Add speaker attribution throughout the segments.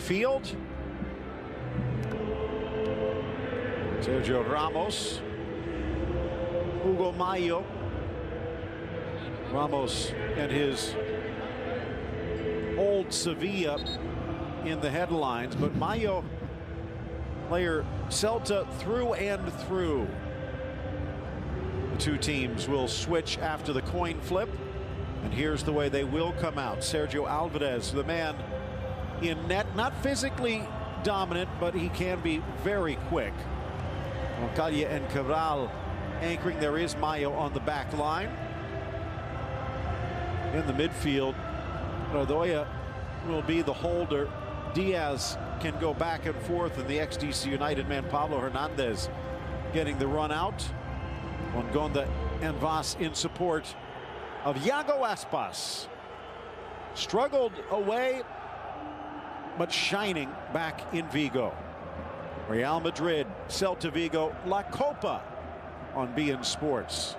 Speaker 1: midfield. Sergio Ramos, Hugo Mayo. Ramos and his old Sevilla in the headlines, but Mayo, player Celta through and through. The two teams will switch after the coin flip, and here's the way they will come out. Sergio Alvarez, the man in net, not physically dominant, but he can be very quick. Roncaglia and Cabral anchoring. There is Mayo on the back line. In the midfield, Rodoya will be the holder. Diaz can go back and forth, and the ex-DC United man Pablo Hernandez getting the run out. Mongonda and Vaz in support of Iago Aspas. Struggled away, but shining back in Vigo. Real Madrid, Celta Vigo, La Copa on beIN Sports.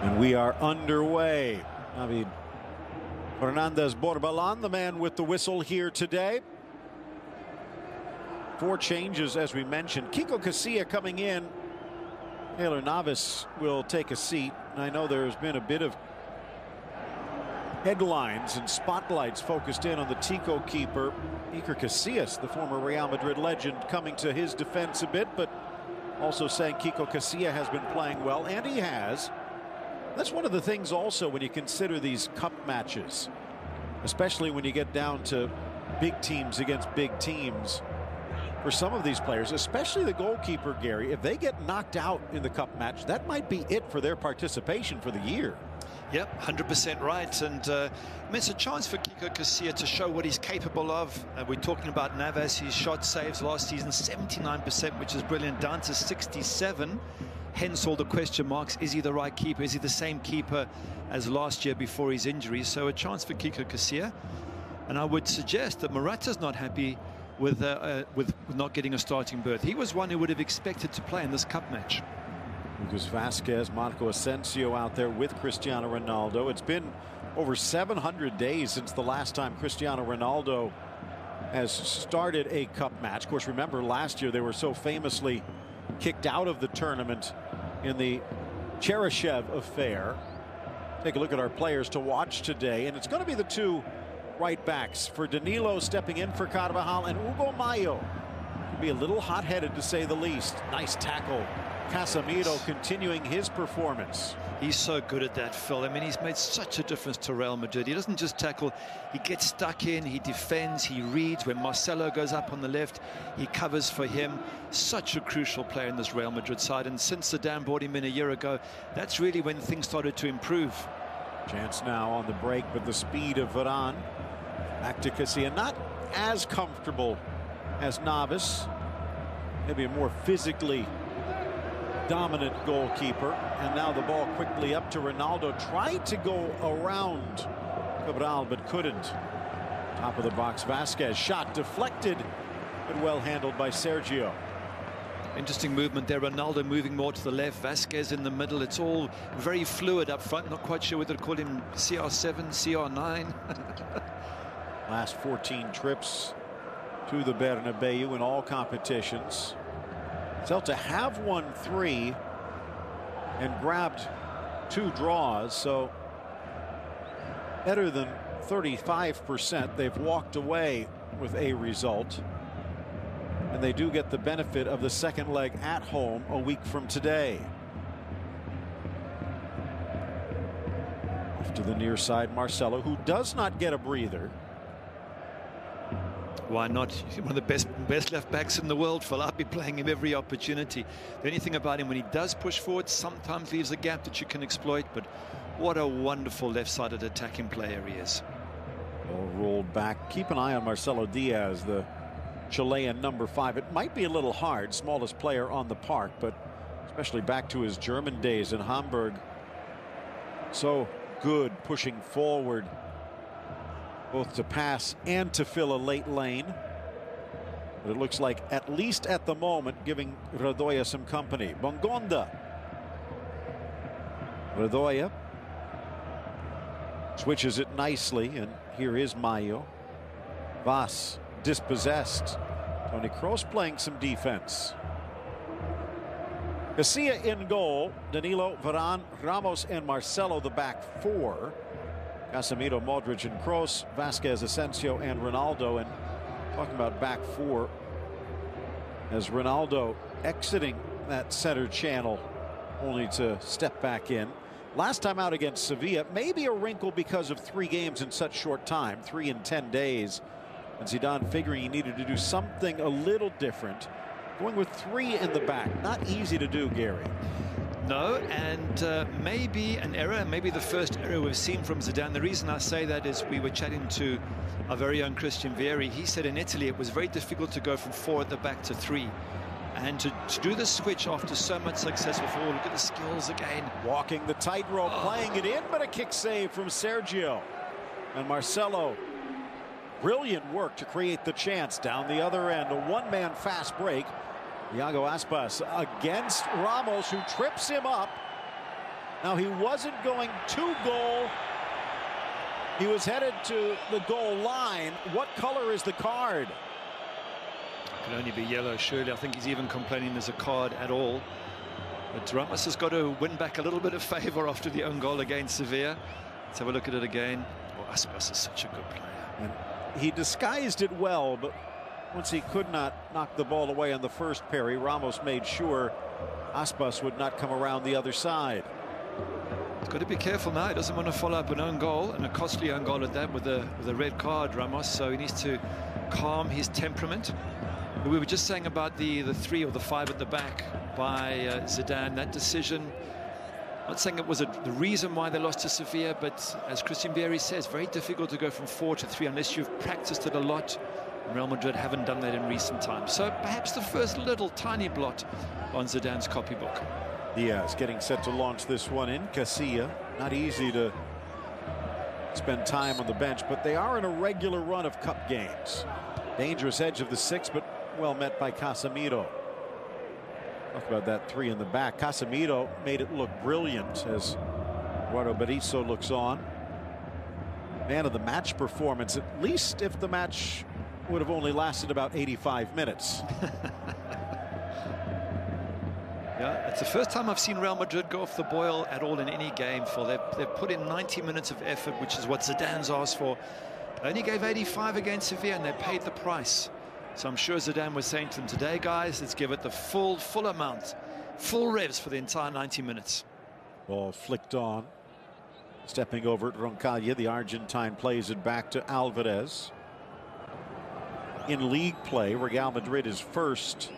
Speaker 1: And we are underway. David Hernandez Borbalon, the man with the whistle here today. 4 changes, as we mentioned. Kiko Casilla coming in. Taylor Navas will take a seat. And I know there's been a bit of headlines and spotlights focused in on the Tico keeper, Iker Casillas, the former Real Madrid legend, coming to his defense a bit, but also saying Kiko Casilla has been playing well, and he has. That's one of the things also when you consider these cup matches, especially when you get down to big teams against big teams. For some of these players, especially the goalkeeper, Gary, if they get knocked out in the cup match, that might be it for their participation for the year.
Speaker 2: Yep, 100% right. And I mean, it's a chance for Kiko Casilla to show what he's capable of. We're talking about Navas. His shot saves last season 79%, which is brilliant, down to 67. Hence all the question marks. Is he the right keeper? Is he the same keeper as last year before his injury? So a chance for Kiko Casilla. And I would suggest that Morata's not happy with not getting a starting berth. He was one who would have expected to play in this cup match.
Speaker 1: Lucas Vazquez, Marco Asensio out there with Cristiano Ronaldo. It's been over 700 days since the last time Cristiano Ronaldo has started a cup match. Of course, remember last year they were so famously kicked out of the tournament in the Cheryshev affair. Take a look at our players to watch today, and it's going to be the two right backs for Danilo stepping in for Carvajal, and Hugo Mayo could be a little hot-headed to say the least. Nice tackle. Casemiro continuing his performance.
Speaker 2: He's so good at that, Phil. I mean, he's made such a difference to Real Madrid. He doesn't just tackle, he gets stuck in, he defends, he reads. When Marcelo goes up on the left, he covers for him. Such a crucial player in this Real Madrid side, and since Zidane brought him in a year ago, that's really when things started to improve.
Speaker 1: Chance now on the break, but the speed of Varane. Back to Casilla, not as comfortable as Navas, maybe a more physically dominant goalkeeper. And now the ball quickly up to Ronaldo. Tried to go around Cabral, but couldn't. Top of the box, Vazquez. Shot deflected, but well handled by Sergio.
Speaker 2: Interesting movement there. Ronaldo moving more to the left, Vazquez in the middle. It's all very fluid up front. Not quite sure whether to call him CR7, CR9.
Speaker 1: Last 14 trips to the Bernabeu in all competitions. Celta have won 3 and grabbed 2 draws, so better than 35%. They've walked away with a result, and they do get the benefit of the second leg at home a week from today. Off to the near side, Marcelo, who does not get a breather.
Speaker 2: Why not? He's one of the best left backs in the world, Phil. I'll be playing him every opportunity. The only thing about him, when he does push forward, sometimes leaves a gap that you can exploit, but what a wonderful left-sided attacking player he is.
Speaker 1: Ball rolled back. Keep an eye on Marcelo Diaz, the Chilean number 5. It might be a little hard, smallest player on the park, but especially back to his German days in Hamburg. So good pushing forward, both to pass and to fill a late lane. But it looks like, at least at the moment, giving Radoja some company. Bongonda. Radoja switches it nicely, and here is Mayo. Vaz dispossessed. Toni Kroos playing some defense. Garcia in goal. Danilo, Varane, Ramos, and Marcelo, the back four. Casemiro, Modric, and Kroos. Vasquez, Asensio, and Ronaldo. And talking about back four, as Ronaldo exiting that center channel, only to step back in. Last time out against Sevilla, maybe a wrinkle because of 3 games in such short time, 3 in 10 days. And Zidane figuring he needed to do something a little different. Going with 3 in the back. Not easy to do, Gary.
Speaker 2: No, and maybe an error, maybe the first error we've seen from Zidane. The reason I say that is we were chatting to our very own Christian Vieri. He said in Italy it was very difficult to go from 4 at the back to 3. And to do the switch after so much success before, look at the skills again.
Speaker 1: Walking the tightrope, playing it in, but a kick save from Sergio. And Marcelo, brilliant work to create the chance down the other end. A one-man fast break. Iago Aspas against Ramos, who trips him up. Now, he wasn't going to goal. He was headed to the goal line. What color is the card?
Speaker 2: It can only be yellow, surely. I think he's even complaining there's a card at all. But Ramos has got to win back a little bit of favour after the own goal against Sevilla. Let's have a look at it again. Oh, Aspas is such a good player.
Speaker 1: And he disguised it well, but once he could not knock the ball away on the first parry, Ramos made sure Aspas would not come around the other side.
Speaker 2: He's got to be careful now. He doesn't want to follow up an own goal, and a costly own goal at that, with a red card, Ramos. So he needs to calm his temperament. We were just saying about the 3 or the 5 at the back by Zidane. That decision, not saying it was the reason why they lost to Sevilla, but as Christian Vieri says, very difficult to go from 4 to 3 unless you've practiced it a lot. Real Madrid haven't done that in recent times. So perhaps the first little tiny blot on Zidane's copybook.
Speaker 1: Diaz getting set to launch this one in. Casilla, not easy to spend time on the bench, but they are in a regular run of cup games. Dangerous edge of the 6, but well met by Casemiro. Talk about that 3 in the back. Casemiro made it look brilliant as Eduardo Berizzo looks on. Man of the match performance, at least if the match would have only lasted about 85 minutes.
Speaker 2: Yeah, it's the first time I've seen Real Madrid go off the boil at all in any game, Phil. They've put in 90 minutes of effort, which is what Zidane's asked for. They only gave 85 against Sevilla, and they paid the price. So I'm sure Zidane was saying to them, today, guys, let's give it the full amount, full revs for the entire 90 minutes.
Speaker 1: Ball flicked on. Stepping over at Roncaglia, the Argentine plays it back to Alvarez. In league play, Real Madrid is first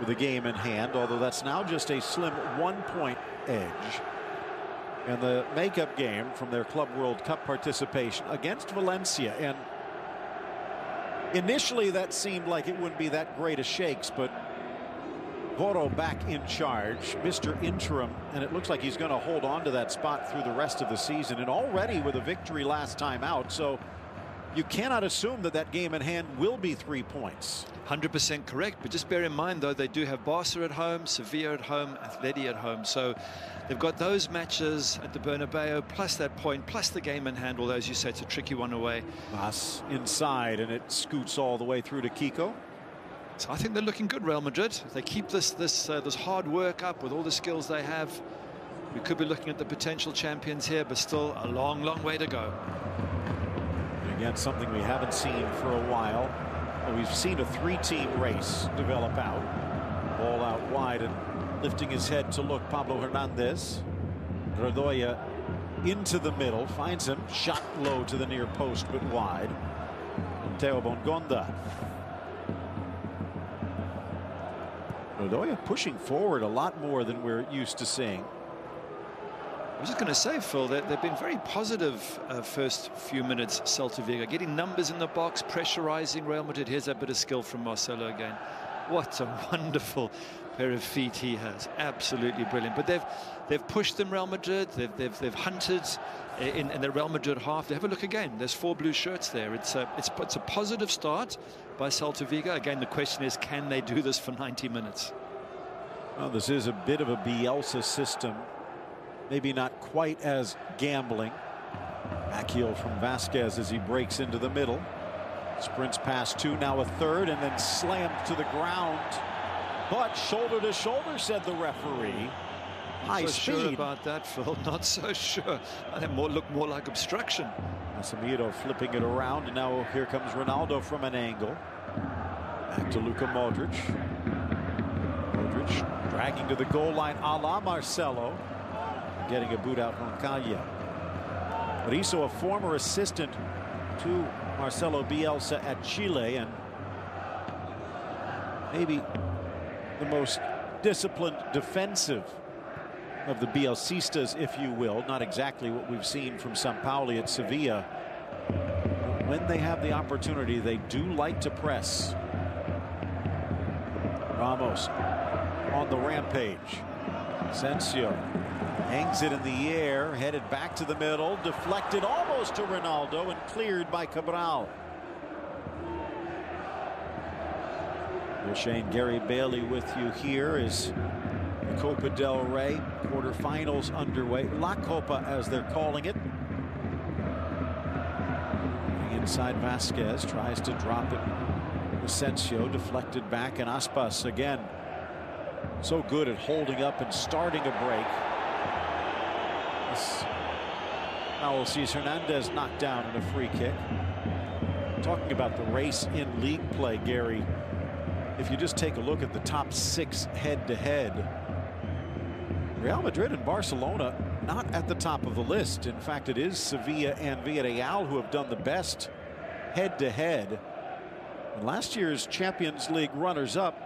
Speaker 1: with a game in hand, although that's now just a slim 1-point edge. And the makeup game from their Club World Cup participation against Valencia. And initially that seemed like it wouldn't be that great a shakes, but Voro back in charge, Mr. Interim, and it looks like he's going to hold on to that spot through the rest of the season, and already with a victory last time out. So you cannot assume that that game in hand will be 3 points.
Speaker 2: 100% correct, but just bear in mind, though, they do have Barca at home, Sevilla at home, Atleti at home. So they've got those matches at the Bernabeu, plus that point, plus the game in hand, although, as you say, it's a tricky one away.
Speaker 1: Mas inside, and it scoots all the way through to Kiko.
Speaker 2: So I think they're looking good, Real Madrid. If they keep this hard work up with all the skills they have, we could be looking at the potential champions here, but still a long, long way to go.
Speaker 1: Again, something we haven't seen for a while. We've seen a 3-team race develop out. Ball out wide, and lifting his head to look, Pablo Hernandez. Radoja into the middle, finds him, shot low to the near post, but wide. Theo Bongonda. Radoja pushing forward a lot more than we're used to seeing.
Speaker 2: I was just going to say, Phil, that they've been very positive first few minutes, Celta de Vigo, getting numbers in the box, pressurizing Real Madrid. Here's that bit of skill from Marcelo again. What a wonderful pair of feet he has. Absolutely brilliant. But they've pushed them, Real Madrid. They've hunted in the Real Madrid half. Have a look again. There's 4 blue shirts there. It's a positive start by Celta Vigo. Again, the question is, can they do this for 90 minutes?
Speaker 1: Well, this is a bit of a Bielsa system. Maybe not quite as gambling. Back heel from Vasquez as he breaks into the middle. Sprints past 2, now a third, and then slammed to the ground. But shoulder to shoulder, said the referee. High
Speaker 2: Not so
Speaker 1: speed.
Speaker 2: sure about that, Phil. Not so sure. I think look more like obstruction.
Speaker 1: Casemiro flipping it around, and now here comes Ronaldo from an angle. Back to Luka Modric. Modric dragging to the goal line a la Marcelo. Getting a boot out from Calle. But he's a former assistant to Marcelo Bielsa at Chile, and maybe the most disciplined defensive of the Bielcistas, if you will. Not exactly what we've seen from Sampaoli at Sevilla. But when they have the opportunity, they do like to press. Ramos on the rampage. Asensio hangs it in the air, headed back to the middle, deflected almost to Ronaldo and cleared by Cabral. Shane, Gary Bailey with you here is the Copa del Rey quarterfinals underway. La Copa, as they're calling it. Inside, Vasquez tries to drop it. Asensio deflected back, and Aspas again so good at holding up and starting a break. Raul sees Hernandez knocked down in a free kick. Talking about the race in league play, Gary, if you just take a look at the top 6 head-to-head, Real Madrid and Barcelona not at the top of the list. In fact, it is Sevilla and Villarreal who have done the best head-to-head. Last year's Champions League runners-up,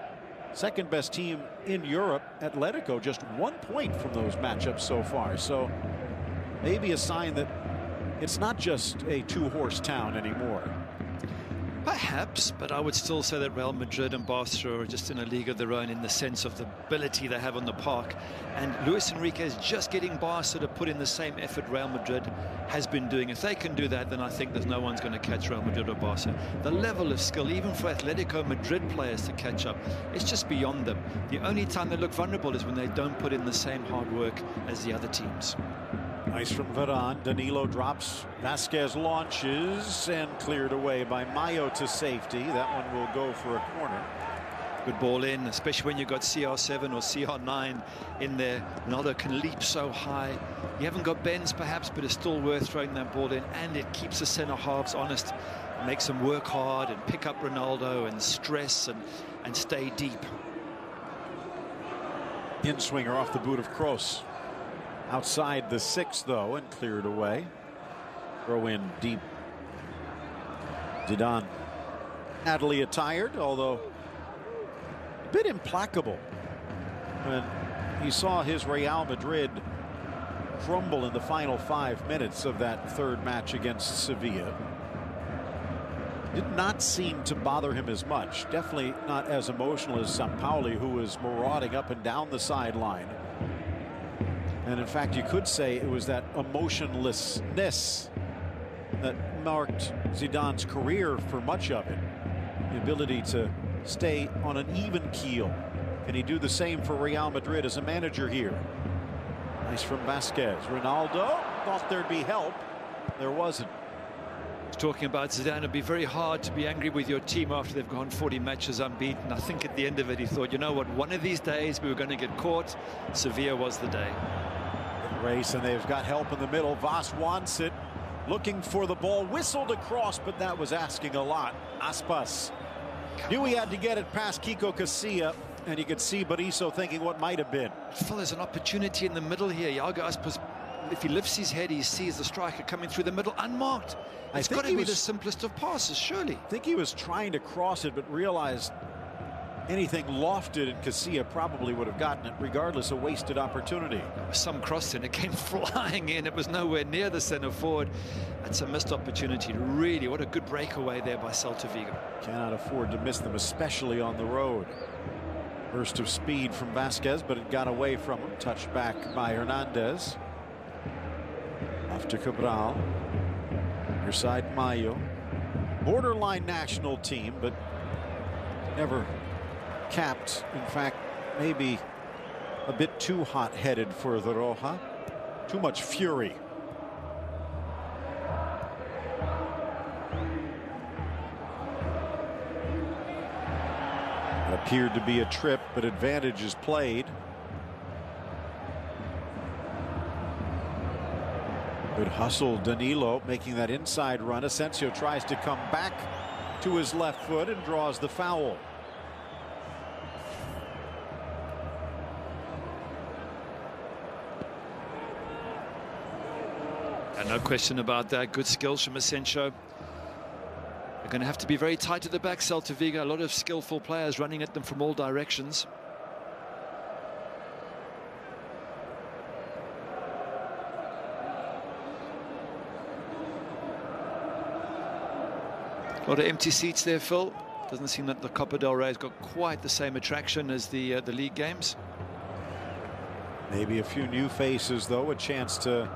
Speaker 1: second best team in Europe, Atletico, just 1 point from those matchups so far. So maybe a sign that it's not just a 2-horse town anymore.
Speaker 2: Perhaps, but I would still say that Real Madrid and Barca are just in a league of their own in the sense of the ability they have on the park. And Luis Enrique is just getting Barca to put in the same effort Real Madrid has been doing. If they can do that, then I think there's no one's going to catch Real Madrid or Barca. The level of skill, even for Atletico Madrid players to catch up, it's just beyond them. The only time they look vulnerable is when they don't put in the same hard work as the other teams.
Speaker 1: Nice from Varane. Danilo drops. Vasquez launches and cleared away by Mayo to safety. That one will go for a corner.
Speaker 2: Good ball in, especially when you've got CR7 or CR9 in there. Ronaldo can leap so high. You haven't got Benz perhaps, but it's still worth throwing that ball in, and it keeps the centre halves honest. It makes them work hard and pick up Ronaldo and stress and stay deep.
Speaker 1: In-swinger off the boot of Kroos. Outside the 6, though, and cleared away. Throw in deep. Zidane. Natalie attired, although a bit implacable when he saw his Real Madrid crumble in the final 5 minutes of that third match against Sevilla. Did not seem to bother him as much. Definitely not as emotional as Sampaoli, who was marauding up and down the sideline. And in fact, you could say it was that emotionlessness that marked Zidane's career for much of it. The ability to stay on an even keel. Can he do the same for Real Madrid as a manager here? Nice from Vasquez. Ronaldo thought there'd be help. There wasn't.
Speaker 2: Talking about Zidane, it'd be very hard to be angry with your team after they've gone 40 matches unbeaten. I think at the end of it, he thought, you know what, one of these days we were going to get caught. Sevilla was the day.
Speaker 1: Race, and they've got help in the middle. Voss wants it, looking for the ball, whistled across, but that was asking a lot. Aspas knew he had to get it past Kiko Casilla, and you could see Berizzo thinking what might have been.
Speaker 2: Phil, there's an opportunity in the middle here. Iago Aspas, if he lifts his head, he sees the striker coming through the middle unmarked. It's got to be the simplest of passes, surely.
Speaker 1: I think he was trying to cross it, but realized anything lofted, and Casilla probably would have gotten it regardless. A wasted opportunity.
Speaker 2: Some crossed in, it came flying in. It was nowhere near the center forward. That's a missed opportunity. Really, what a good breakaway there by Celta Vigo.
Speaker 1: Cannot afford to miss them, especially on the road. Burst of speed from Vasquez, but it got away from him. Touched back by Hernandez. Off to Cabral. Your side, Mayo. Borderline national team, but never capped. In fact, maybe a bit too hot-headed for the Roja. Too much fury. It appeared to be a trip, but advantage is played. Good hustle, Danilo making that inside run. Asensio tries to come back to his left foot and draws the foul.
Speaker 2: And no question about that. Good skills from Asensio. They're going to have to be very tight at the back, Celta Vigo. A lot of skillful players running at them from all directions. A lot of empty seats there, Phil. Doesn't seem that the Copa del Rey has got quite the same attraction as the league games.
Speaker 1: Maybe a few new faces, though, a chance to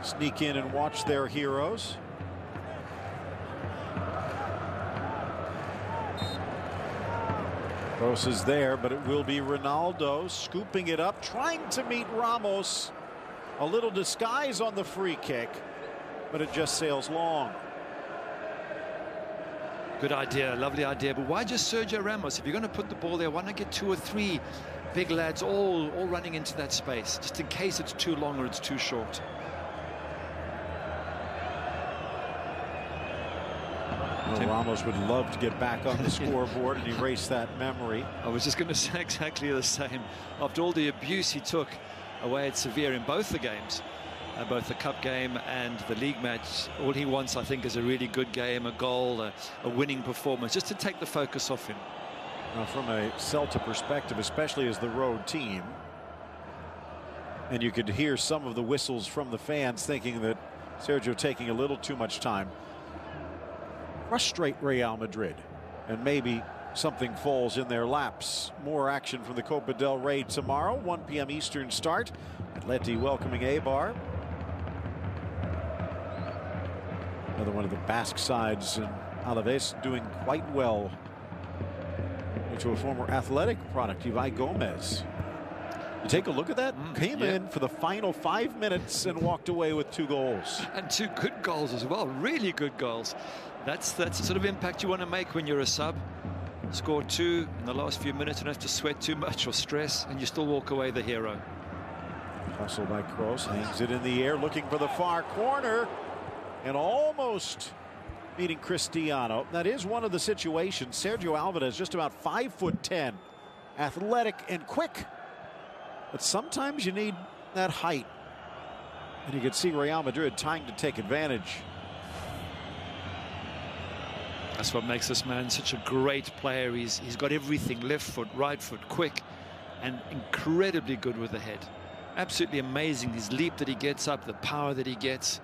Speaker 1: sneak in and watch their heroes. Kroos is there, but it will be Ronaldo scooping it up, trying to meet Ramos. A little disguise on the free kick, but it just sails long.
Speaker 2: Good idea, lovely idea, but why just Sergio Ramos? If you're going to put the ball there, why not get 2 or 3 big lads all running into that space, just in case it's too long or it's too short.
Speaker 1: Well, Ramos would love to get back on the scoreboard and erase that memory.
Speaker 2: I was just going to say exactly the same. After all the abuse he took away at Sevilla in both the games, both the cup game and the league match, all he wants, I think, is a really good game, a goal, a winning performance, just to take the focus off him.
Speaker 1: Now, from a Celta perspective, especially as the road team, and you could hear some of the whistles from the fans thinking that Sergio taking a little too much time. Frustrate Real Madrid, and maybe something falls in their laps. More action from the Copa del Rey tomorrow, 1 p.m. Eastern start. Atleti welcoming Eibar. Another one of the Basque sides, and Alaves doing quite well due to a former Athletic product, Ibai Gomez. You take a look at that. Came in for the final 5 minutes and walked away with 2 goals.
Speaker 2: And 2 good goals as well, really good goals. That's the sort of impact you want to make when you're a sub. Score 2 in the last few minutes, don't have to sweat too much or stress, and you still walk away the hero.
Speaker 1: Hustle by Kroos, hangs it in the air, looking for the far corner, and almost meeting Cristiano. That is one of the situations. Sergio Alvarez, just about 5'10", athletic and quick, but sometimes you need that height, and you could see Real Madrid trying to take advantage.
Speaker 2: That's what makes this man such a great player. He's got everything: left foot, right foot, quick, and incredibly good with the head. Absolutely amazing. His leap that he gets up, the power that he gets,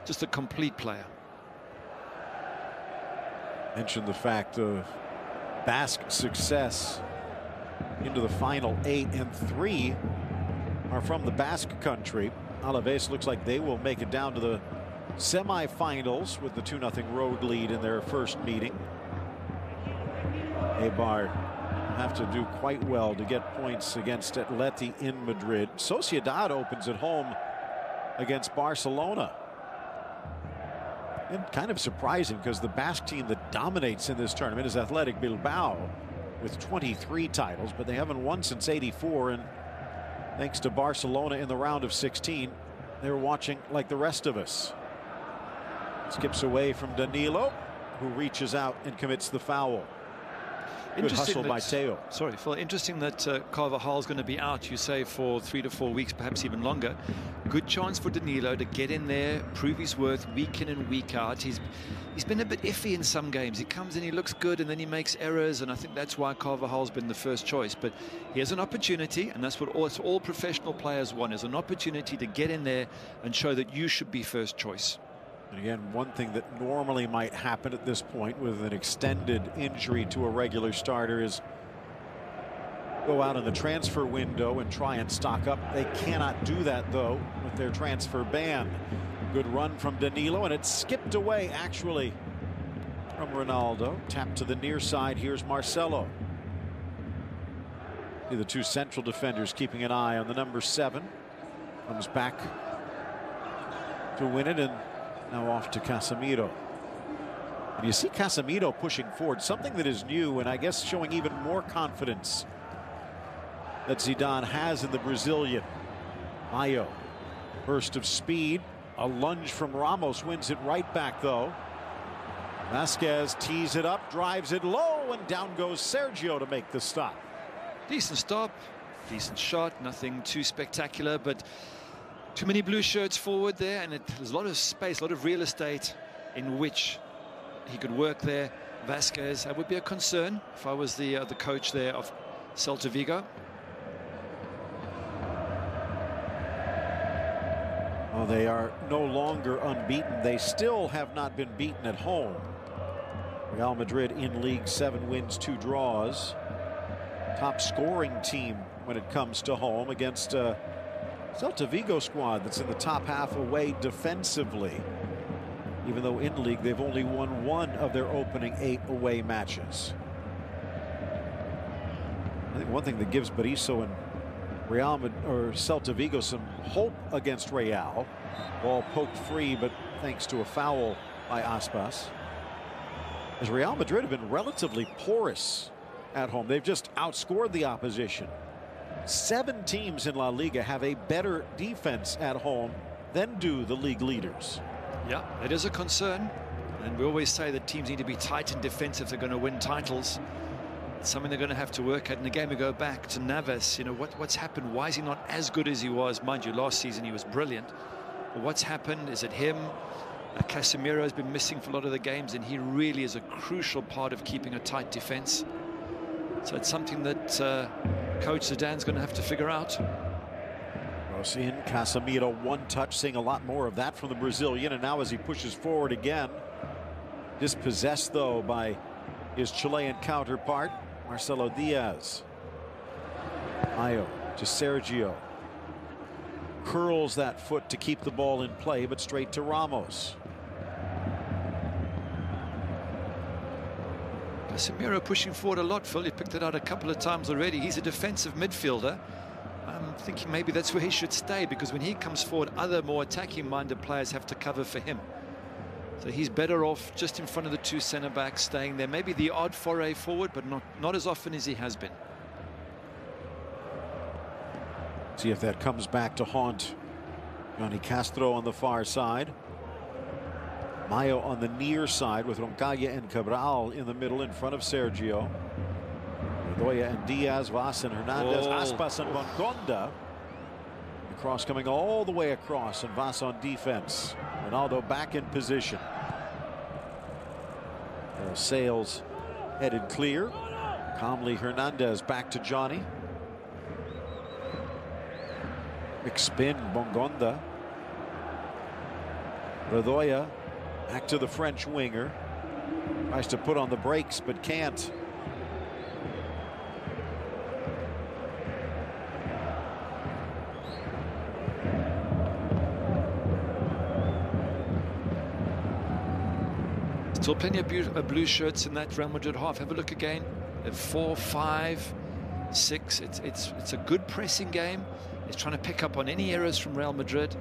Speaker 2: just a complete player.
Speaker 1: Mentioned the fact of Basque success into the final 8, and 3 are from the Basque country. Alaves looks like they will make it down to the semi-finals with the 2-0 road lead in their first meeting. Eibar have to do quite well to get points against Atleti in Madrid. Sociedad opens at home against Barcelona. And kind of surprising, because the Basque team that dominates in this tournament is Athletic Bilbao with 23 titles, but they haven't won since '84, and thanks to Barcelona in the round of 16, they're watching like the rest of us. Skips away from Danilo, who reaches out and commits the foul. Good hustle by Teo.
Speaker 2: Sorry, Phil. Interesting that Carvajal's going to be out, you say, for 3 to 4 weeks, perhaps even longer. Good chance for Danilo to get in there, prove his worth week in and week out. He's been a bit iffy in some games. He comes in, he looks good, and then he makes errors, and I think that's why Carvajal's been the first choice. But here's an opportunity, and that's what all professional players want, is an opportunity to get in there and show that you should be first choice.
Speaker 1: And again, one thing that normally might happen at this point with an extended injury to a regular starter is go out in the transfer window and try and stock up. They cannot do that, though, with their transfer ban. Good run from Danilo, and it skipped away, actually, from Ronaldo. Tap to the near side. Here's Marcelo. See the two central defenders keeping an eye on the number 7. Comes back to win it, and now off to Casemiro. And you see Casemiro pushing forward, something that is new and I guess showing even more confidence that Zidane has in the Brazilian. Mayo, burst of speed, a lunge from Ramos, wins it right back though. Vasquez tees it up, drives it low, and down goes Sergio to make the stop.
Speaker 2: Decent stop, decent shot, nothing too spectacular, but too many blue shirts forward there, and there's a lot of space, a lot of real estate in which he could work there. Vasquez, that would be a concern if I was the coach there of Celta de Vigo.
Speaker 1: Well, they are no longer unbeaten. They still have not been beaten at home. Real Madrid in league, 7 wins, 2 draws. Top scoring team when it comes to home against Celta Vigo squad that's in the top half away defensively, even though in league they've only won 1 of their opening 8 away matches. I think one thing that gives Berizzo and Celta Vigo some hope against Real, ball poked free, but thanks to a foul by Aspas, as Real Madrid have been relatively porous at home. They've just outscored the opposition. 7 teams in La Liga have a better defense at home than do the league leaders.
Speaker 2: Yeah, it is a concern, and we always say that teams need to be tight and defensive if they're going to win titles. It's something they're going to have to work at. And again, we go back to Navas. You know, what's happened? Why is he not as good as he was? Mind you, last season he was brilliant. But what's happened? Is it him? Casemiro has been missing for a lot of the games, and he really is a crucial part of keeping a tight defense. So it's something that Coach Zidane's going to have to figure out.
Speaker 1: Seeing Casemiro one touch, seeing a lot more of that from the Brazilian, and now as he pushes forward again, dispossessed though by his Chilean counterpart Marcelo Diaz. Mayo to Sergio, curls that foot to keep the ball in play, but straight to Ramos.
Speaker 2: Casemiro pushing forward a lot, Phil. He picked it out a couple of times already. He's a defensive midfielder. I'm thinking maybe that's where he should stay, because when he comes forward, other more attacking-minded players have to cover for him. So he's better off just in front of the 2 centre-backs, staying there. Maybe the odd foray forward, but not as often as he has been.
Speaker 1: See if that comes back to haunt Johnny Castro on the far side. Mayo on the near side with Roncaglia and Cabral in the middle in front of Sergio. Bedoya and Diaz, Vaz and Hernandez, Aspas and Bongonda. The cross coming all the way across, and Vaz on defense. Ronaldo back in position. Sails headed clear. Calmly Hernandez back to Johnny. Quick spin, Bongonda. Bedoya back to the French winger. Tries to put on the brakes but can't.
Speaker 2: Still plenty of blue shirts in that Real Madrid half. Have a look again. 4, 5, 6. It's a good pressing game. It's trying to pick up on any errors from Real Madrid.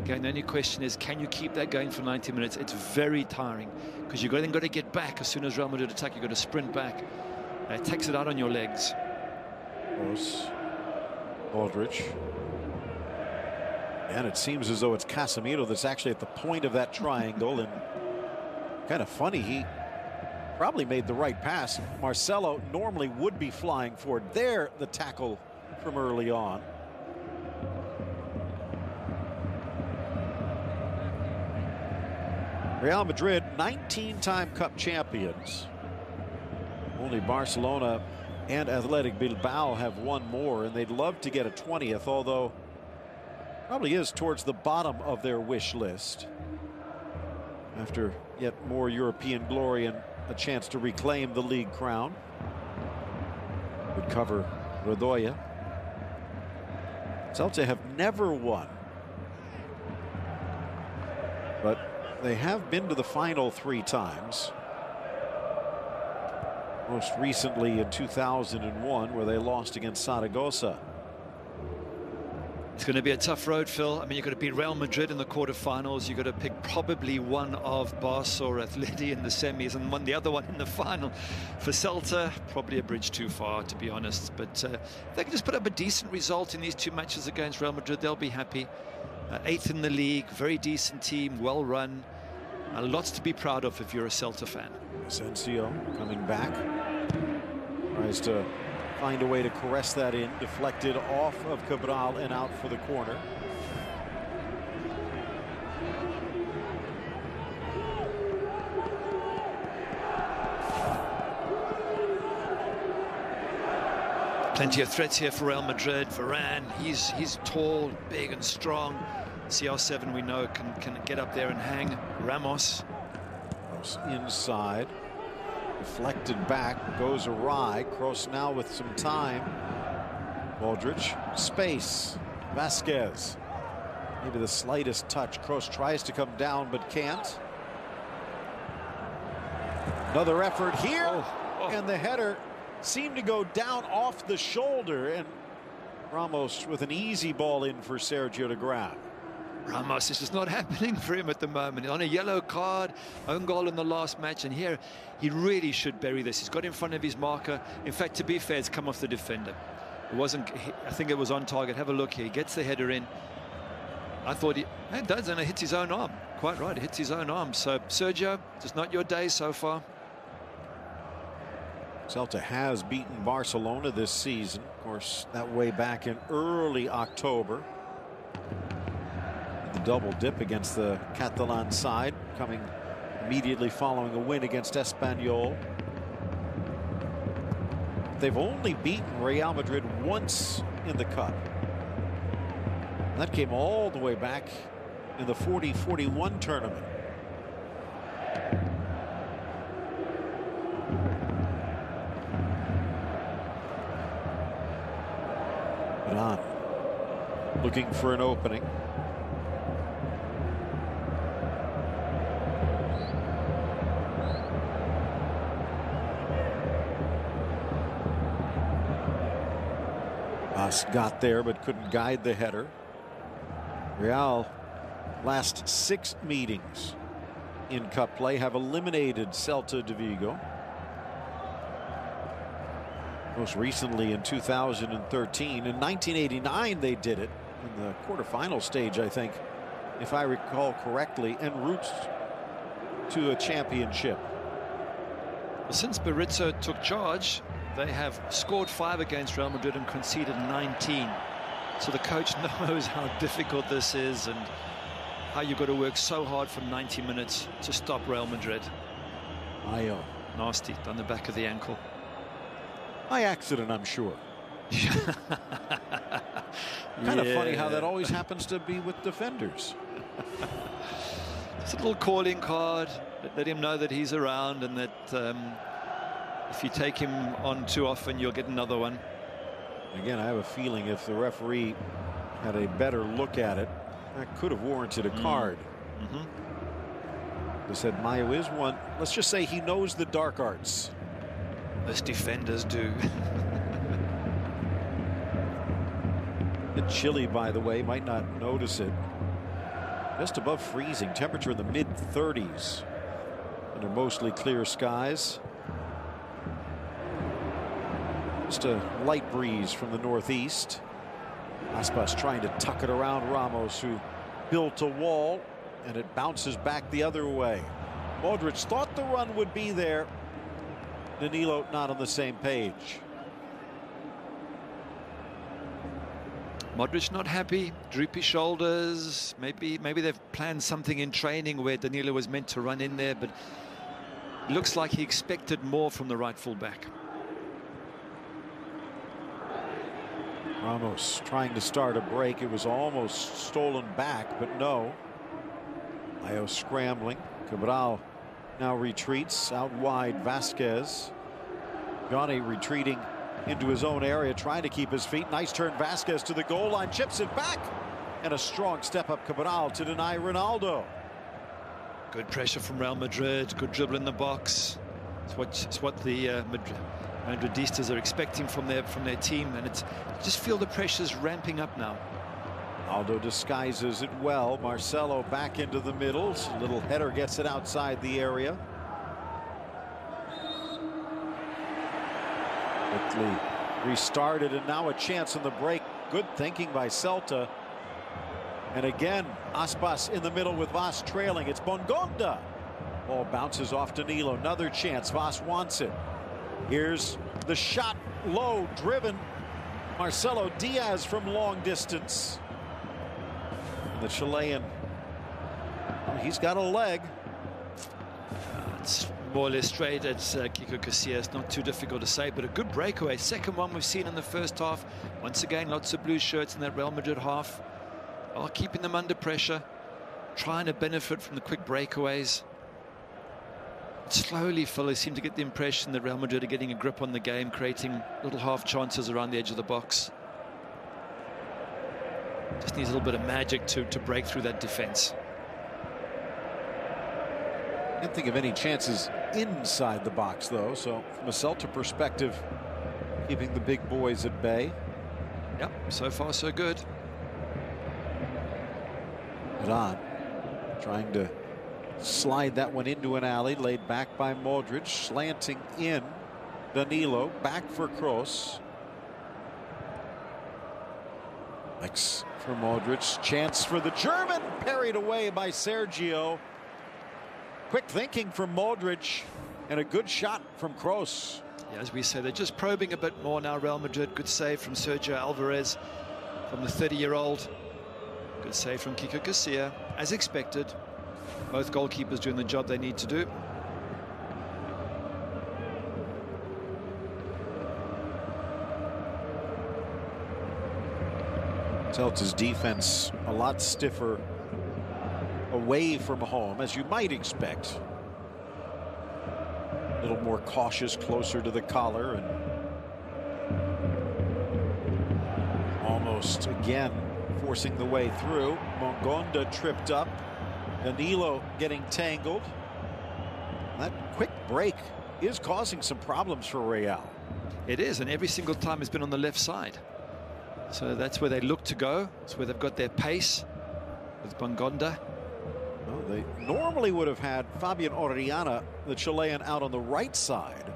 Speaker 2: Again, the only question is, can you keep that going for 90 minutes? It's very tiring, because you've then got to get back as soon as Real Madrid attack. You've got to sprint back. It takes it out on your legs.
Speaker 1: Aldrich. And it seems as though it's Casemiro that's actually at the point of that triangle. And kind of funny, he Probably made the right pass. Marcelo normally would be flying for it. There, the tackle from early on. Real Madrid, 19-time Cup champions. Only Barcelona and Athletic Bilbao have one more, and they'd love to get a 20th, although probably is towards the bottom of their wish list. After yet more European glory and a chance to reclaim the league crown. Would cover Rodoya. Celta have never won, but they have been to the final 3 times. Most recently in 2001, where they lost against Zaragoza.
Speaker 2: It's going to be a tough road, Phil. I mean, you've got to beat Real Madrid in the quarterfinals. You've got to pick probably one of Barca or Atleti in the semis and the other one in the final. For Celta, probably a bridge too far, to be honest. But if they can just put up a decent result in these 2 matches against Real Madrid, they'll be happy. 8th in the league, very decent team, well run. Lots to be proud of if you're a Celta fan.
Speaker 1: Asensio coming back. Tries to find a way to caress that in. Deflected off of Cabral and out for the corner.
Speaker 2: Plenty of threats here for Real Madrid. Varane, he's tall, big and strong. CR7 we know can get up there and hang. Ramos.
Speaker 1: Inside. Deflected back, goes awry. Kroos now with some time. Modric, space. Vasquez. Maybe the slightest touch. Kroos tries to come down but can't. Another effort here. And the header seemed to go down off the shoulder, and Ramos with an easy ball in for Sergio to grab.
Speaker 2: Ramos, this is not happening for him at the moment. On a yellow card, own goal in the last match, and here he really should bury this. He's got in front of his marker. In fact, to be fair, it's come off the defender. It wasn't, I think it was on target. Have a look here. He gets the header in. I thought it does, and it hits his own arm. Quite right, it hits his own arm. So, Sergio, just not your day so far.
Speaker 1: Celta has beaten Barcelona this season. Of course, that way back in early October. The double dip against the Catalan side, coming immediately following a win against Espanyol. They've only beaten Real Madrid once in the Cup. And that came all the way back in the 40-41 tournament. But looking for an opening. Got there but couldn't guide the header. Real last 6 meetings in Cup play have eliminated Celta de Vigo. Most recently in 2013. In 1989 they did it in the quarterfinal stage, I think, if I recall correctly, en route to a championship.
Speaker 2: Well, since Berizzo took charge, they have scored 5 against Real Madrid and conceded 19. So the coach knows how difficult this is and how you've got to work so hard for 90 minutes to stop Real Madrid.
Speaker 1: Ayo.
Speaker 2: Nasty on the back of the ankle.
Speaker 1: By accident, I'm sure. Kind of funny how that always happens to be with defenders.
Speaker 2: It's a little calling card. Let him know that he's around and that if you take him on too often, you'll get another one.
Speaker 1: Again, I have a feeling if the referee had a better look at it, that could have warranted a card. They said Mayo is one. Let's just say he knows the dark arts.
Speaker 2: Most defenders do.
Speaker 1: The chilly, by the way, might not notice it. Just above freezing, temperature in the mid-30s under mostly clear skies. Just a light breeze from the northeast. Aspas trying to tuck it around Ramos, who built a wall, and it bounces back the other way. Modric thought the run would be there, Danilo not on the same page.
Speaker 2: Modric not happy, droopy shoulders. Maybe they've planned something in training where Danilo was meant to run in there, but it looks like he expected more from the right fullback.
Speaker 1: Ramos trying to start a break. It was almost stolen back, but no. Io scrambling. Cabral now retreats out wide. Vasquez. Johnny retreating into his own area, trying to keep his feet. Nice turn, Vasquez to the goal line, chips it back, and a strong step up Cabral to deny Ronaldo.
Speaker 2: Good pressure from Real Madrid, good dribble in the box. It's what the Madridistas are expecting from their team, and it's just feel the pressure's ramping up now.
Speaker 1: Ronaldo disguises it well. Marcelo back into the middle. A little header gets it outside the area. Quickly restarted, and now a chance in the break. Good thinking by Celta. And again, Aspas in the middle with Vaz trailing. It's Bongonda. Ball bounces off Danilo. Another chance. Vaz wants it. Here's the shot, low, driven. Marcelo Diaz from long distance. And the Chilean, he's got a leg.
Speaker 2: It's more or less straight at Kiko Casillas. Not too difficult to say, but a good breakaway. Second one we've seen in the first half. Once again, lots of blue shirts in that Real Madrid half. Are keeping them under pressure, trying to benefit from the quick breakaways. Slowly, fellas seem to get the impression that Real Madrid are getting a grip on the game, creating little half chances around the edge of the box. Just needs a little bit of magic to break through that defense.
Speaker 1: Can't think of any chances inside the box, though. So from a Celta perspective, keeping the big boys at bay.
Speaker 2: Yep, so far so good.
Speaker 1: Milan trying to slide that one into an alley, laid back by Modric, slanting in. Danilo back for Kroos. X for Modric, chance for the German, parried away by Sergio. Quick thinking from Modric, and a good shot from Kroos.
Speaker 2: Yeah, as we say, they're just probing a bit more now, Real Madrid. Good save from Sergio Alvarez, from the 30-year-old. Good save from Kiko Casillas, as expected. Both goalkeepers doing the job they need to do.
Speaker 1: Celta's defense a lot stiffer away from home, as you might expect. A little more cautious, closer to the collar, and almost again forcing the way through. Bongonda tripped up. Danilo getting tangled. That quick break is causing some problems for Real.
Speaker 2: It is, and every single time has been on the left side. So that's where they look to go. It's where they've got their pace with Bongonda.
Speaker 1: Well, they normally would have had Fabian Orellana, the Chilean, out on the right side.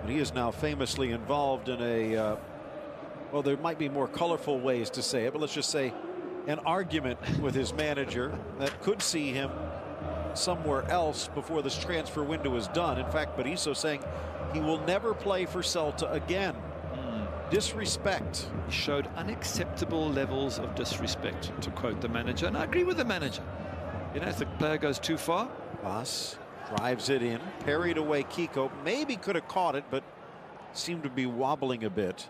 Speaker 1: But he is now famously involved in a, well, there might be more colorful ways to say it, but let's just say an argument with his manager that could see him somewhere else before this transfer window is done. In fact, Berizzo saying he will never play for Celta again. Disrespect.
Speaker 2: He showed unacceptable levels of disrespect, to quote the manager, and I agree with the manager. You know, if the player goes too far.
Speaker 1: Vaz drives it in, parried away Kiko. Maybe could have caught it, but seemed to be wobbling a bit.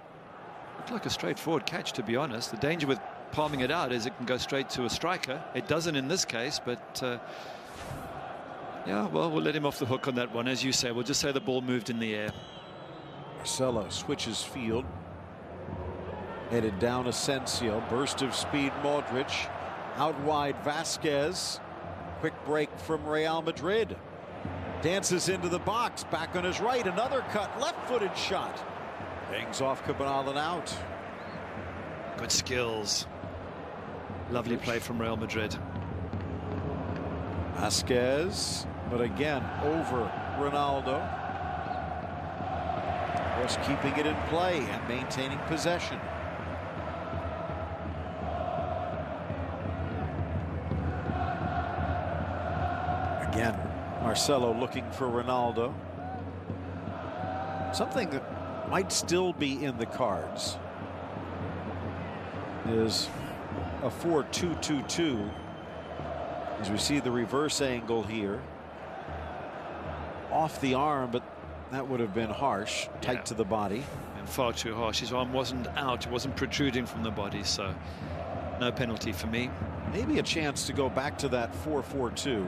Speaker 2: Looked like a straightforward catch, to be honest. The danger with palming it out is it can go straight to a striker. It doesn't in this case, but yeah, well, we'll let him off the hook on that one. As you say, we'll just say the ball moved in the air.
Speaker 1: Marcelo switches field. Headed down Asensio. Burst of speed Modric. Out wide Vasquez. Quick break from Real Madrid. Dances into the box. Back on his right. Another cut. Left-footed shot. Hangs off Cabral and out.
Speaker 2: Good skills. Lovely play from Real Madrid.
Speaker 1: Vasquez. But again, over Ronaldo. Just keeping it in play and maintaining possession. Again, Marcelo looking for Ronaldo. Something that might still be in the cards is a 4-2-2-2, as we see the reverse angle here. Off the arm, but that would have been harsh, tight to the body.
Speaker 2: And far too harsh. His arm wasn't out, it wasn't protruding from the body, so no penalty for me.
Speaker 1: Maybe a chance to go back to that 4-4-2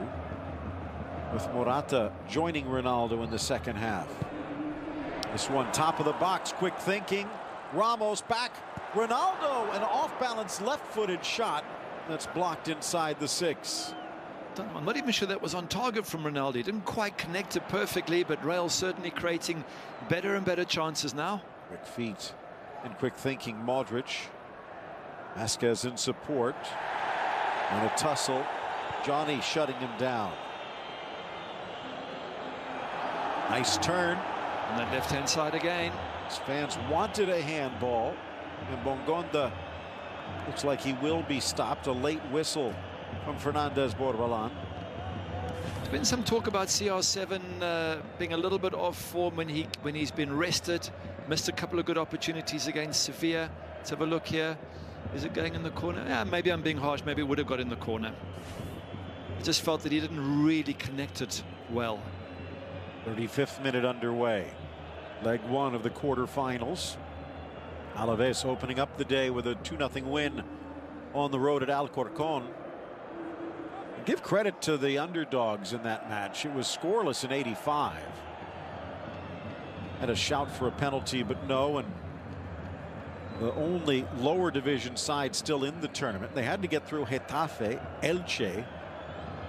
Speaker 1: with Morata joining Ronaldo in the second half. This one top of the box, quick thinking. Ramos back. Ronaldo, an off-balance left-footed shot that's blocked inside the 6.
Speaker 2: I'm not even sure that was on target from Ronaldo. He didn't quite connect it perfectly, but Real certainly creating better and better chances now.
Speaker 1: Quick feet and quick thinking. Modric. Vasquez in support. And a tussle. Johnny shutting him down. Nice turn.
Speaker 2: On that left-hand side again.
Speaker 1: His fans wanted a handball. And Bongonda looks like he will be stopped. A late whistle from Fernandez Borbalán.
Speaker 2: There's been some talk about CR7 being a little bit off form when he's been rested. Missed a couple of good opportunities against Sevilla. Let's have a look here. Is it going in the corner? Yeah, maybe I'm being harsh. Maybe it would have got in the corner. I just felt that he didn't really connect it well.
Speaker 1: 35th minute underway. Leg 1 of the quarterfinals. Alaves opening up the day with a 2-0 win on the road at Alcorcón. Give credit to the underdogs in that match. It was scoreless in 85. Had a shout for a penalty, but no, and the only lower division side still in the tournament. They had to get through Getafe, Elche,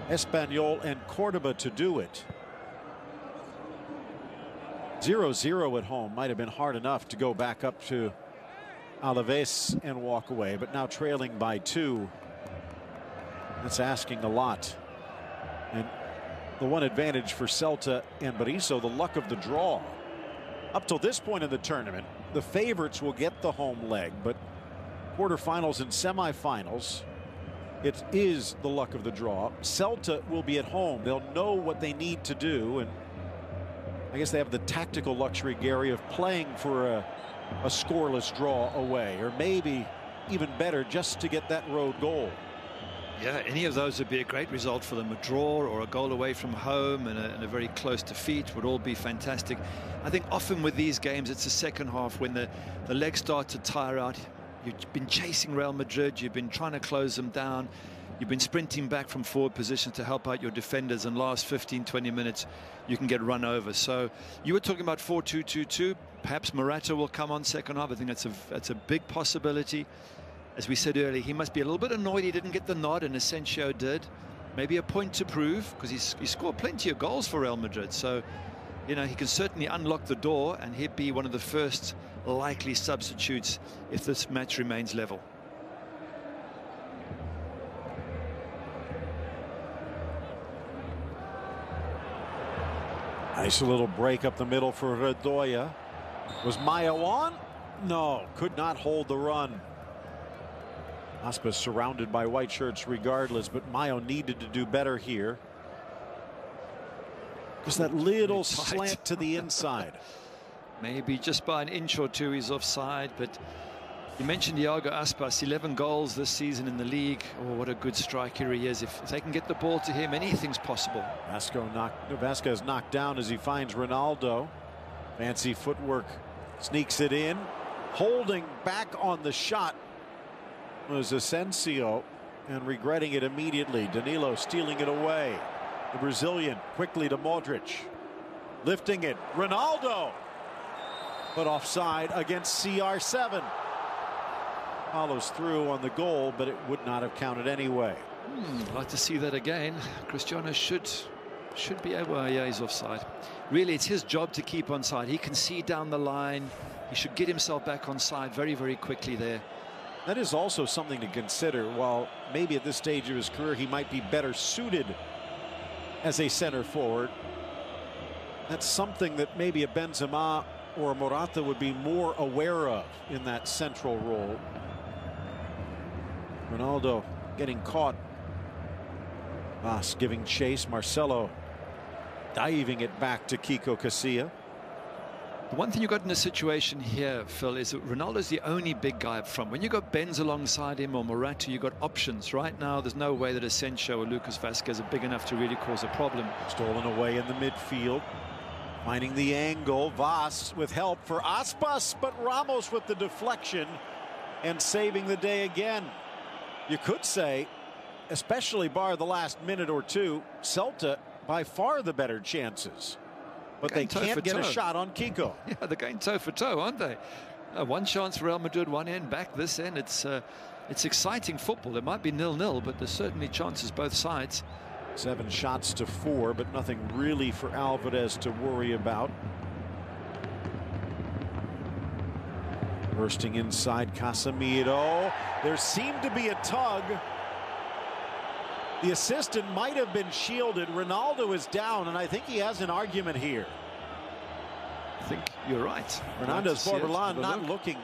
Speaker 1: Espanyol, and Cordoba to do it. 0-0 at home might have been hard enough to go back up to Alaves and walk away, but now trailing by 2. That's asking a lot. And the one advantage for Celta and Berizzo, the luck of the draw. Up till this point in the tournament, the favorites will get the home leg, but quarterfinals and semifinals, it is the luck of the draw. Celta will be at home. They'll know what they need to do, and I guess they have the tactical luxury, Gary, of playing for a scoreless draw away, or maybe even better, just to get that road goal.
Speaker 2: Yeah, any of those would be a great result for them. A draw or a goal away from home and a very close defeat would all be fantastic. I think often with these games, it's the second half when the legs start to tire out. You've been chasing Real Madrid, you've been trying to close them down, you've been sprinting back from forward position to help out your defenders, and last 15-20 minutes you can get run over. So you were talking about 4-2-2-2. Perhaps Morata will come on second half. I think that's a big possibility. As we said earlier, he must be a little bit annoyed he didn't get the nod, and Asensio did. Maybe a point to prove, because he scored plenty of goals for Real Madrid. So, you know, he can certainly unlock the door, and he'd be one of the first likely substitutes if this match remains level.
Speaker 1: Nice little break up the middle for Redoya. Was Mayo on? No, could not hold the run. Aspas surrounded by white shirts regardless, but Mayo needed to do better here. Just that little slant to the inside. Maybe
Speaker 2: just by an inch or two he's offside, but you mentioned Iago Aspas, 11 goals this season in the league. Oh, what a good striker he is. If they can get the ball to him, anything's possible.
Speaker 1: Vasquez knocked down as he finds Ronaldo. Fancy footwork, sneaks it in. Holding back on the shot was Asensio, and regretting it immediately. Danilo stealing it away. The Brazilian quickly to Modric. Lifting it. Ronaldo! But offside against CR7. Follows through on the goal, but it would not have counted anyway.
Speaker 2: I'd like to see that again. Cristiano should be able. Yeah, he's offside. Really, it's his job to keep onside. He can see down the line. He should get himself back onside very, very quickly there.
Speaker 1: That is also something to consider. While maybe at this stage of his career he might be better suited as a center forward, that's something that maybe a Benzema or a Morata would be more aware of in that central role. Ronaldo getting caught. Vas giving chase. Marcelo diving it back to Kiko Casilla.
Speaker 2: The one thing you got in a situation here, Phil, is that Ronaldo's the only big guy up front. When you got Benz alongside him or Morata, you got options. Right now, there's no way that Asensio or Lucas Vazquez are big enough to really cause a problem.
Speaker 1: Stolen away in the midfield. Finding the angle. Vaz with help for Aspas, but Ramos with the deflection and saving the day again. You could say, especially bar the last minute or two, Celta by far the better chances. But they can't get a shot on Kiko.
Speaker 2: Yeah, they're going toe for toe, aren't they? One chance for Real Madrid, one end, back this end. It's exciting football. It might be 0-0, but there's certainly chances both sides.
Speaker 1: 7 shots to 4, but nothing really for Alvarez to worry about. Bursting inside Casemiro. There seemed to be a tug. The assistant might have been shielded. Ronaldo is down, and I think he has an argument here.
Speaker 2: I think you're right.
Speaker 1: Fernandez Forlan not looking.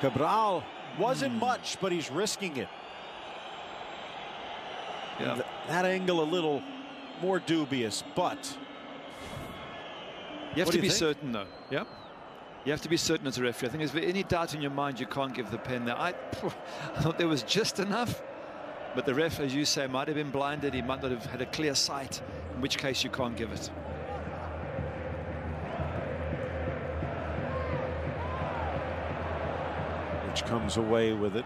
Speaker 1: Cabral wasn't much, but he's risking it.
Speaker 2: Yeah.
Speaker 1: That angle a little more dubious, but
Speaker 2: you have to be certain, though. Yeah. You have to be certain as a referee. I think if there's any doubt in your mind, you can't give the pen there. I thought there was just enough. But the ref, as you say, might have been blinded. He might not have had a clear sight, in which case you can't give it.
Speaker 1: Which comes away with it.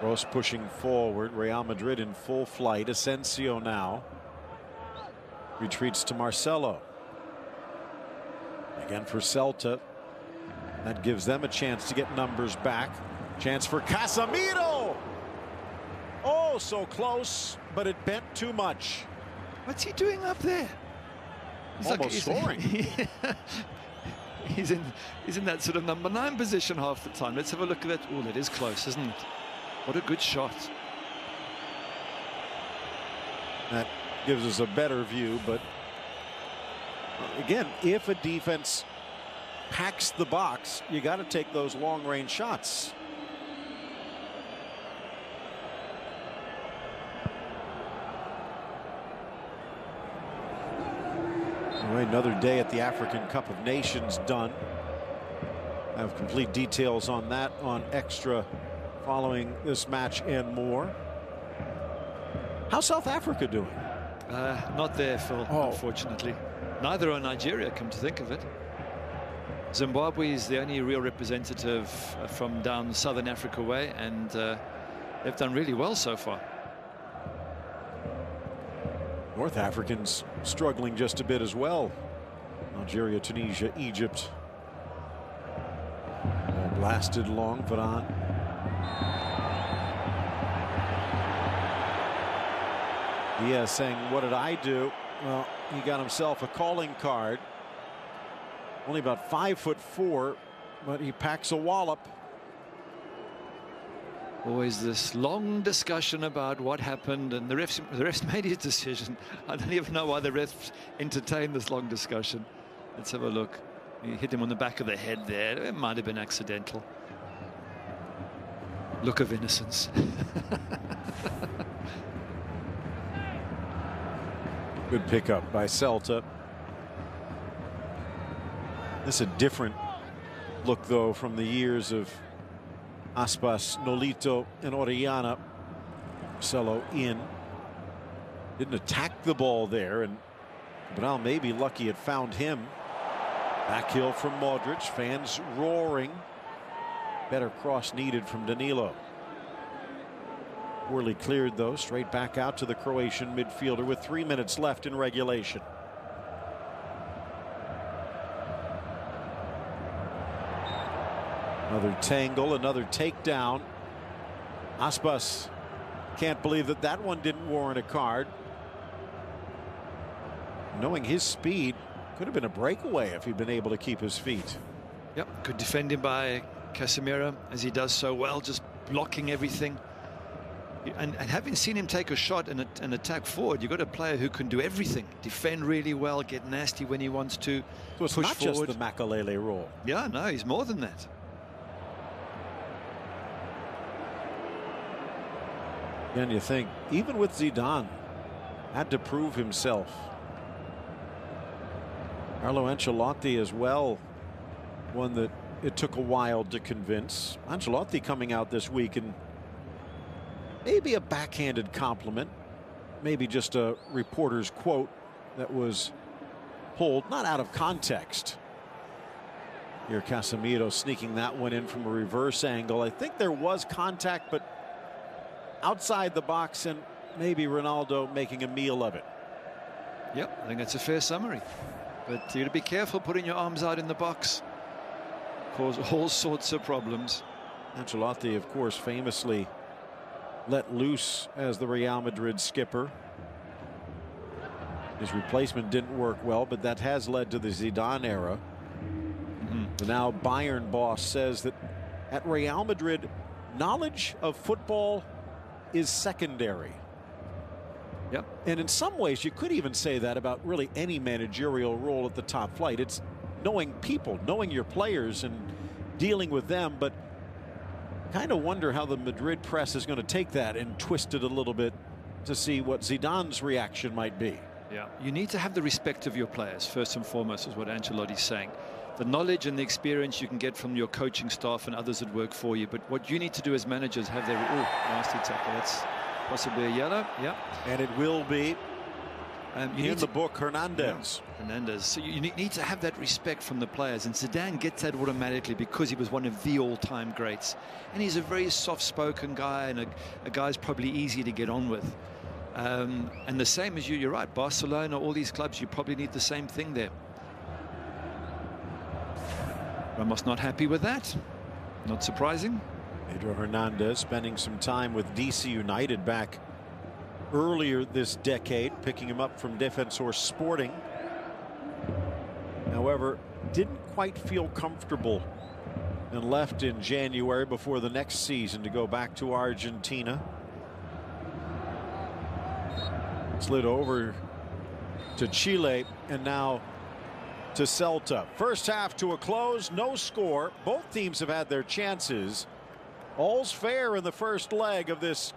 Speaker 1: Ross pushing forward. Real Madrid in full flight. Asensio now retreats to Marcelo. Again for Celta. That gives them a chance to get numbers back. Chance for Casemiro. Oh, so close, but it bent too much.
Speaker 2: What's he doing up there?
Speaker 1: He's almost scoring.
Speaker 2: He's in that sort of number 9 position half the time. Let's have a look at that. Oh, that is close, isn't it? What a good shot.
Speaker 1: That gives us a better view, but again, if a defense packs the box, you got to take those long-range shots. Another day at the African Cup of Nations done. I have complete details on that on Extra following this match and more. How's South Africa doing?
Speaker 2: Not there, Phil, unfortunately. Neither are Nigeria, come to think of it. Zimbabwe is the only real representative from down Southern Africa way, and they've done really well so far.
Speaker 1: North Africans struggling just a bit as well. Algeria, Tunisia, Egypt. Blasted long, Varane. Diaz saying, what did I do? Well, he got himself a calling card. Only about 5'4", but he packs a wallop.
Speaker 2: Always this long discussion about what happened, and the refs made his decision. I don't even know why the refs entertained this long discussion. Let's have a look. He hit him on the back of the head there. It might have been accidental. Look of innocence.
Speaker 1: Good pickup by Celta. This is a different look, though, from the years of Aspas, Nolito, and Orellana. Marcelo in. Didn't attack the ball there, and Cabral may be lucky it found him. Backheel from Modric. Fans roaring. Better cross needed from Danilo. Poorly cleared, though. Straight back out to the Croatian midfielder with 3 minutes left in regulation. Another tangle, another takedown. Aspas can't believe that that one didn't warrant a card. Knowing his speed, could have been a breakaway if he'd been able to keep his feet.
Speaker 2: Yep, good defending by Casemiro, as he does so well, just blocking everything. And having seen him take a shot and attack forward, you've got a player who can do everything. Defend really well, get nasty when he wants to.
Speaker 1: So it's
Speaker 2: push
Speaker 1: not
Speaker 2: forward.
Speaker 1: Just the Makelele role.
Speaker 2: Yeah, no, he's more than that.
Speaker 1: And you think, even with Zidane, had to prove himself. Carlo Ancelotti as well, one that it took a while to convince. Ancelotti coming out this week and maybe a backhanded compliment, maybe just a reporter's quote that was pulled not out of context. Here Casemiro sneaking that one in from a reverse angle. I think there was contact, but outside the box, and maybe Ronaldo making a meal of it.
Speaker 2: Yep, I think that's a fair summary. But you got to be careful putting your arms out in the box. Cause all sorts of problems.
Speaker 1: Ancelotti, of course, famously let loose as the Real Madrid skipper. His replacement didn't work well, but that has led to the Zidane era. The now Bayern boss says that at Real Madrid, knowledge of football is secondary.
Speaker 2: Yep.
Speaker 1: And in some ways, you could even say that about really any managerial role at the top flight. It's knowing people, knowing your players and dealing with them. But kind of wonder how the Madrid press is going to take that and twist it a little bit to see what Zidane's reaction might be.
Speaker 2: Yeah, you need to have the respect of your players, first and foremost, is what Ancelotti's saying. The knowledge and the experience you can get from your coaching staff and others that work for you. But what you need to do as managers, have their... Oh, nasty tackle. That's possibly a yellow. Yeah.
Speaker 1: And it will be in the book, Hernandez.
Speaker 2: Yeah, Hernandez. So you need to have that respect from the players. And Zidane gets that automatically because he was one of the all-time greats. And he's a very soft-spoken guy and a guy's probably easy to get on with. And the same as you're right, Barcelona, all these clubs, you probably need the same thing there. Ramos not happy with that. Not surprising.
Speaker 1: Pedro Hernandez spending some time with DC United back earlier this decade, picking him up from Defensor Sporting. However, didn't quite feel comfortable and left in January before the next season to go back to Argentina. Slid over to Chile and now to Celta. First half to a close, no score. Both teams have had their chances. All's fair in the first leg of this